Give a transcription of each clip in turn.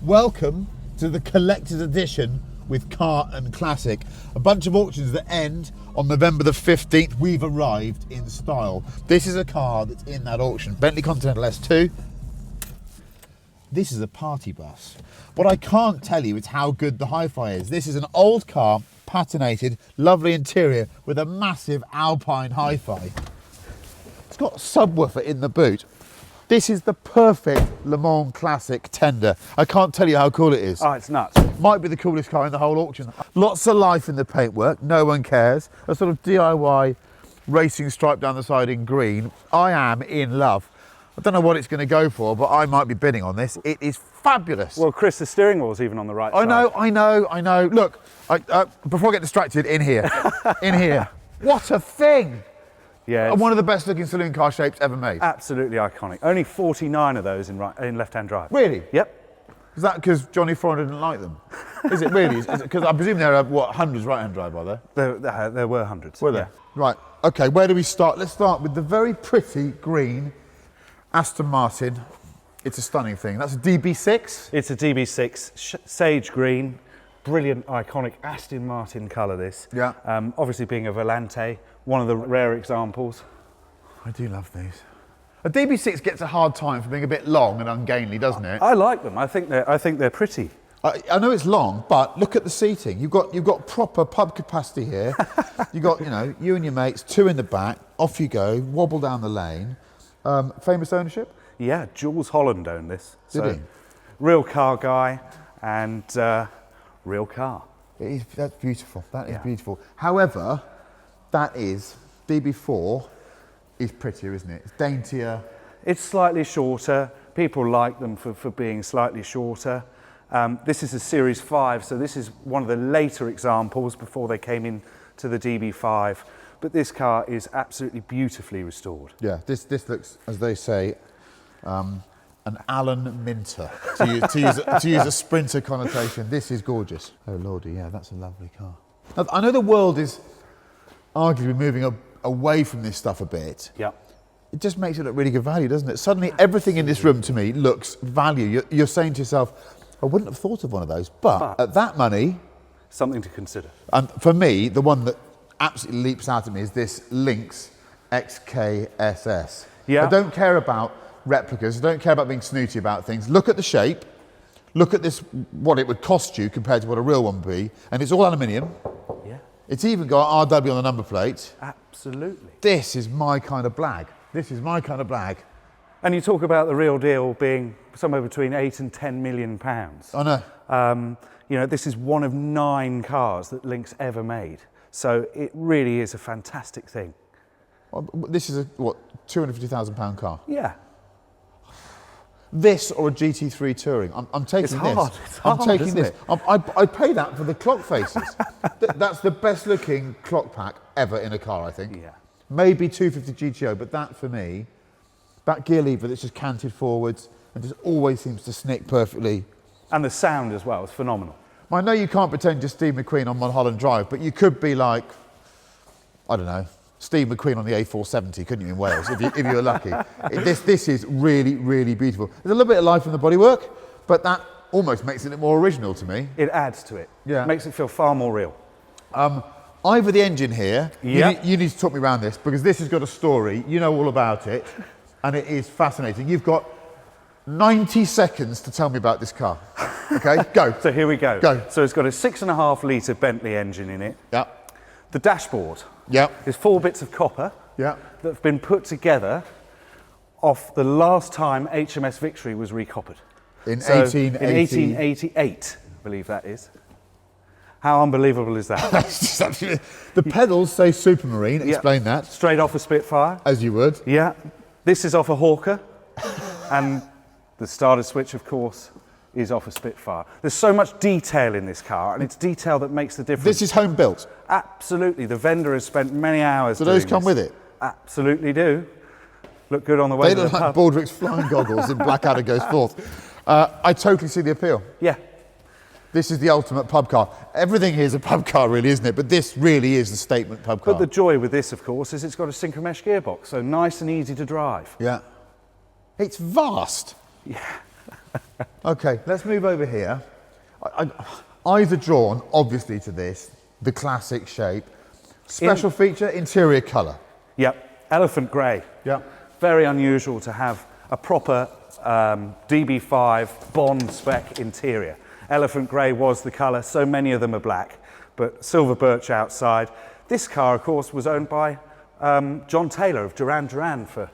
Welcome to the collector's edition with Car and Classic. A bunch of auctions that end on November the 15th. We've arrived in style. This is a car that's in that auction. Bentley Continental S2. This is a party bus. What I can't tell you is how good the hi-fi is. This is an old car, patinated, lovely interior with a massive Alpine hi-fi. It's got a subwoofer in the boot. This is the perfect Le Mans Classic tender. I can't tell you how cool it is. Oh, it's nuts. Might be the coolest car in the whole auction. Lots of life in the paintwork, no one cares. A sort of DIY racing stripe down the side in green. I am in love. I don't know what it's going to go for, but I might be bidding on this. It is fabulous. Well, Chris, the steering wheel's even on the right side. I know. Look, before I get distracted, in here. What a thing. Yeah, One of the best looking saloon car shapes ever made. Absolutely iconic. Only 49 of those in left-hand drive. Really? Yep. Is that because Johnny Foreigner didn't like them? Is it really? Because I presume there are, hundreds right-hand drive, are there? There were hundreds. Were there? Yeah. Right, okay, where do we start? Let's start with the very pretty green Aston Martin. It's a stunning thing. That's a DB6? It's a DB6, sage green, brilliant, iconic Aston Martin colour this. Yeah. Obviously being a Volante, one of the rare examples. I do love these. A DB6 gets a hard time for being a bit long and ungainly, doesn't it? I like them. I think they're pretty. I know it's long, but look at the seating. You've got proper pub capacity here. You've got, you and your mates, two in the back, off you go, wobble down the lane. Famous ownership? Yeah, Jules Holland owned this. Did he? Real car guy and real car. That's beautiful. That is beautiful. However, that is, DB4 is prettier, isn't it? It's daintier. It's slightly shorter. People like them for being slightly shorter. This is a Series 5, so this is one of the later examples before they came in to the DB5. But this car is absolutely beautifully restored. Yeah, this looks, as they say, an Alan Minter, to use a Sprinter connotation. This is gorgeous. Oh lordy, yeah, that's a lovely car. Now, I know the world is arguably moving away from this stuff a bit. Yeah. It just makes it look really good value, doesn't it? Suddenly everything in this room to me looks value. You're saying to yourself, I wouldn't have thought of one of those, but at that money... Something to consider. And for me, the one that absolutely leaps out at me is this Lynx XKSS. Yeah. I don't care about replicas, I don't care about being snooty about things. Look at the shape, look at this, what it would cost you compared to what a real one would be, and it's all aluminium. Yeah. It's even got RW on the number plate. Absolutely. This is my kind of blag. This is my kind of blag. And you talk about the real deal being somewhere between 8 and 10 million pounds. I know. This is one of 9 cars that Lynx ever made. So it really is a fantastic thing. This is a, £250,000 car? Yeah. This or a GT3 Touring? I'm taking it's this. Hard. It's hard, I'm taking isn't this. It? I'd pay that for the clock faces. That's the best looking clock pack ever in a car, I think. Yeah. Maybe 250 GTO, but that for me, that gear lever that's just canted forwards and just always seems to snick perfectly. And the sound as well, it's phenomenal. I know you can't pretend you're Steve McQueen on Mulholland Drive, but you could be like, I don't know, Steve McQueen on the A470, couldn't you, in Wales, if you were lucky. This is really, really beautiful. There's a little bit of life in the bodywork, but that almost makes it more original to me. It adds to it. Yeah. Makes it feel far more real. Ivor the engine here, Yep. you need to talk me around this, because this has got a story, you know all about it, and it is fascinating. You've got 90 seconds to tell me about this car. Okay, go. So here we go. Go. So it's got a 6.5 litre Bentley engine in it. Yeah. The dashboard Yeah. is 4 bits of copper Yeah. that have been put together off the last time HMS Victory was recoppered. In So 1880. In 1888, I believe that is. How unbelievable is that? The pedals say Supermarine, explain that. Straight off a Spitfire. As you would. Yeah. This is off a Hawker. And the starter switch, of course, is off a Spitfire. There's so much detail in this car, and it's detail that makes the difference. This is home built. Absolutely. The vendor has spent many hours Do doing those come this. with it? Absolutely do. Look good on the way They to look the like pub. Baldrick's flying goggles in Blackadder Goes Forth. I totally see the appeal. Yeah. This is the ultimate pub car. Everything here is a pub car, really, isn't it? But this really is the statement pub car. But the joy with this, of course, is it's got a synchromesh gearbox, so nice and easy to drive. Yeah. It's vast. Yeah. Okay, let's move over here. Eyes are drawn, obviously, to this, the classic shape. Special feature, interior colour. Yep, elephant grey. Yep. Very unusual to have a proper DB5 Bond spec interior. Elephant grey was the colour, so many of them are black, but silver birch outside. This car, of course, was owned by John Taylor of Duran Duran for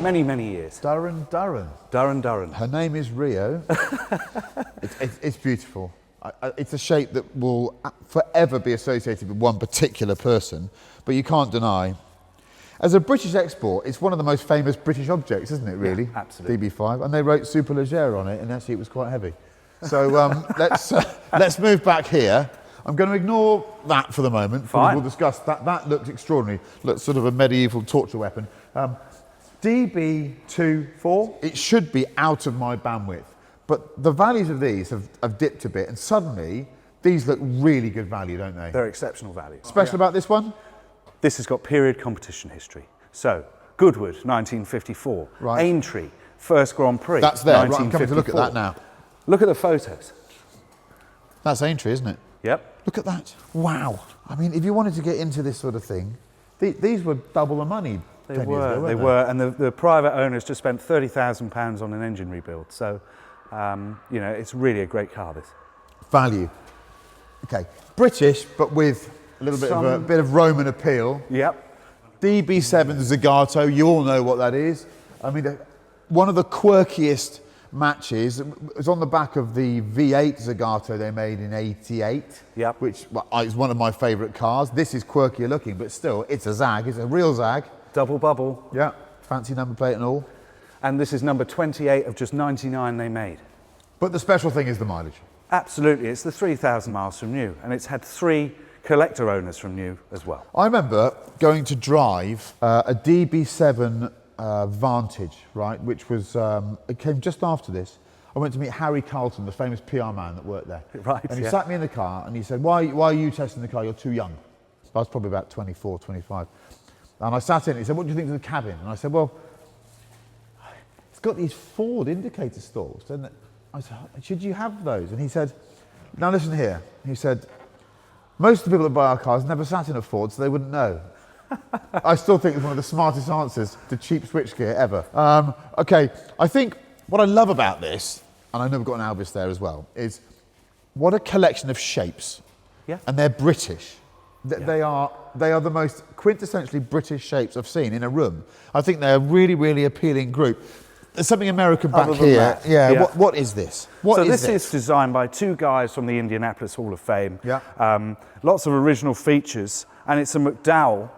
many, many years. Duran. Duran. Her name is Rio. It's beautiful. It's a shape that will forever be associated with one particular person, but you can't deny. As a British export, it's one of the most famous British objects, isn't it, really? Yeah, absolutely. DB5, and they wrote Superleggere on it, and actually it was quite heavy. So let's move back here. I'm going to ignore that for the moment. Fine. We'll discuss that. That looked extraordinary. Looks sort of a medieval torture weapon. DB24, it should be out of my bandwidth. But the values of these have dipped a bit, and suddenly these look really good value, don't they? They're exceptional value. Special about this one? This has got period competition history. So, Goodwood, 1954. Right. Aintree, first Grand Prix, That's there. Right, 1954. I'm coming to look at that now. Look at the photos. That's Aintree, isn't it? Yep. Look at that. Wow. I mean, if you wanted to get into this sort of thing, these were double the money. They were, and the private owners just spent £30,000 on an engine rebuild. So, you know, it's really a great car, this. Value. Okay. British, but with a little bit of Roman appeal. Yep. DB7 Zagato, you all know what that is. I mean, one of the quirkiest matches. It was on the back of the V8 Zagato they made in '88. Yep. Which is one of my favourite cars. This is quirkier looking, but still, it's a Zag. It's a real Zag. Double bubble. Yeah. Fancy number plate and all. And this is number 28 of just 99 they made. But the special thing is the mileage. Absolutely. It's the 3,000 miles from new, and it's had 3 collector owners from new as well. I remember going to drive a DB7 Vantage, right, which was, it came just after this. I went to meet Harry Carlton, the famous PR man that worked there. Right, and he sat me in the car and he said, why are you testing the car? You're too young. I was probably about 24, 25. And I sat in and he said, what do you think of the cabin? And I said, well, it's got these Ford indicator stalls, doesn't it? I said, should you have those? And he said, now listen here. He said, most of the people that buy our cars never sat in a Ford, so they wouldn't know. I still think it's one of the smartest answers to cheap switchgear ever. Okay, I think what I love about this, and I know we've got an Albus there as well, is what a collection of shapes. Yeah. And they're British. They are the most quintessentially British shapes I've seen in a room. I think they're a really, really appealing group. There's something American back here. Yeah. What is this? This is designed by 2 guys from the Indianapolis Hall of Fame. Yeah. Lots of original features, and it's a McDowell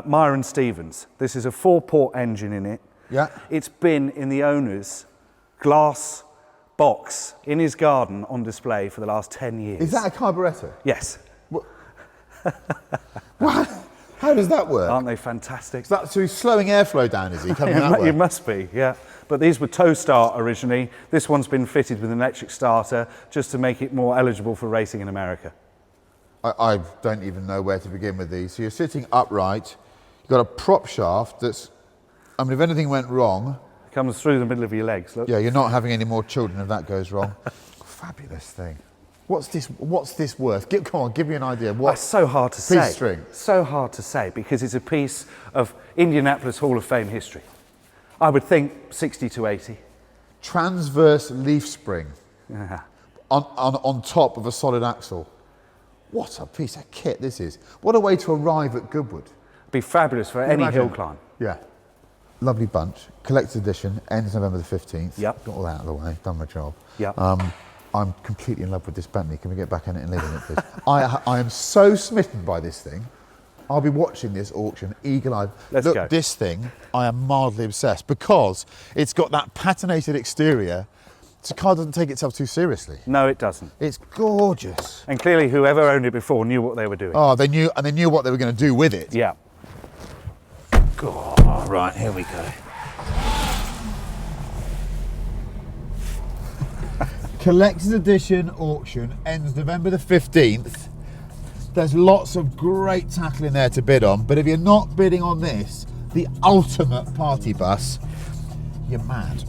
Myron Stevens. This is a 4-port engine in it. Yeah. It's been in the owner's glass box in his garden on display for the last 10 years. Is that a carburettor? Yes. What? How does that work? Aren't they fantastic? So he's slowing airflow down, is he? Coming that way? It must be, yeah. But these were tow start originally. This one's been fitted with an electric starter just to make it more eligible for racing in America. I don't even know where to begin with these. So you're sitting upright, you've got a prop shaft that's, I mean, if anything went wrong... It comes through the middle of your legs, look. Yeah, you're not having any more children if that goes wrong. Fabulous thing. What's this worth? Come on, give me an idea. It's so hard to say. Piece string. So hard to say because it's a piece of Indianapolis Hall of Fame history. I would think 60 to 80. Transverse leaf spring Yeah. on top of a solid axle. What a piece of kit this is. What a way to arrive at Goodwood. Be fabulous for any hill climb. Yeah. Lovely bunch. Collector's edition, ends November the 15th. Yep. Got all that out of the way, done my job. Yep. I'm completely in love with this Bentley. Can we get back in it and live in it, please? I am so smitten by this thing. I'll be watching this auction eagle-eyed. Let's go. This thing, I am mildly obsessed because it's got that patinated exterior. This car doesn't take itself too seriously. No, it doesn't. It's gorgeous. And clearly whoever owned it before knew what they were doing. Oh, they knew what they were going to do with it. Yeah. God, right, here we go. Collector's edition auction ends November the 15th. There's lots of great tackle in there to bid on, but if you're not bidding on this, the ultimate party bus, you're mad.